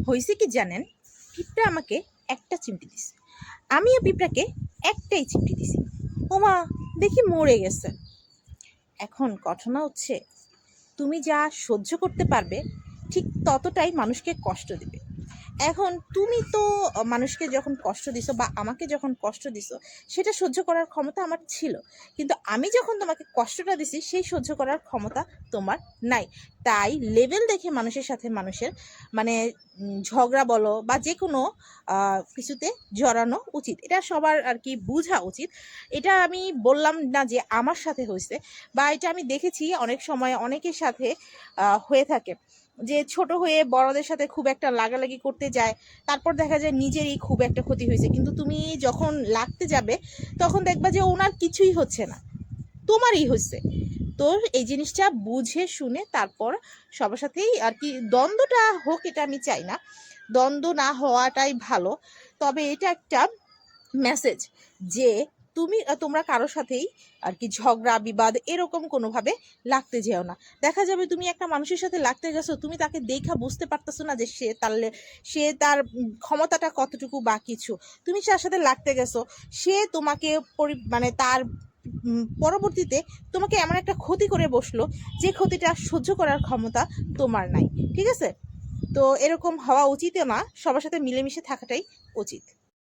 হয়েছে কি জানেন, পিঁপড়া আমাকে একটা চিমটি দিছে, আমিও পিঁপড়াকে একটাই চিমটি দিছি। ওমা, দেখি মরে গেছে। এখন ঘটনা হচ্ছে, তুমি যা সহ্য করতে পারবে ঠিক ততটাই মানুষকে কষ্ট দিবে। এখন তুমি তো মানুষকে যখন কষ্ট দিছো বা আমাকে যখন কষ্ট দিছো, সেটা সহ্য করার ক্ষমতা আমার ছিল, কিন্তু আমি যখন তোমাকে কষ্টটা দিছি সেই সহ্য করার ক্ষমতা তোমার নাই। তাই লেভেল দেখে মানুষের সাথে মানুষের মানে ঝগড়া বলো বা যে কোনো কিছুতে জড়ানো উচিত, এটা সবার আর কি বোঝা উচিত। এটা আমি বললাম না যে আমার সাথে হয়েছে, বা এটা আমি দেখেছি অনেক সময় অনেকের সাথে হয়ে থাকে, যে ছোট হয়ে বড়দের সাথে খুব একটা লাগালাগি করতে যায়, তারপর দেখা যায় নিজেরই খুব একটা ক্ষতি হয়েছে, কিন্তু তুমি যখন লাগতে যাবে তখন দেখবা যে ওনার কিছুই হচ্ছে না, তোমারই হচ্ছে। তো এই জিনিসটা বুঝে শুনে তারপর সবার সাথেই আর কি দ্বন্দ্বটা হোক, এটা আমি চাই না, দ্বন্দ্ব না হওয়াটাই ভালো। তবে এটা একটা মেসেজ যে তোমরা কারোর সাথেই আর কি ঝগড়া বিবাদ এরকম কোনোভাবে লাগতে যেও না। দেখা যাবে তুমি একটা মানুষের সাথে লাগতে গেছো, তুমি তাকে দেখা বুঝতে পারতেছো না যে সে তার ক্ষমতাটা কতটুকু বা কিছু, তুমি তার সাথে লাগতে গেছো, সে তোমাকে মানে তার পরবর্তীতে তোমাকে এমন একটা ক্ষতি করে বসলো যে ক্ষতিটা সহ্য করার ক্ষমতা তোমার নাই। ঠিক আছে? তো এরকম হওয়া উচিতও না, সবার সাথে মিলেমিশে থাকাটাই উচিত।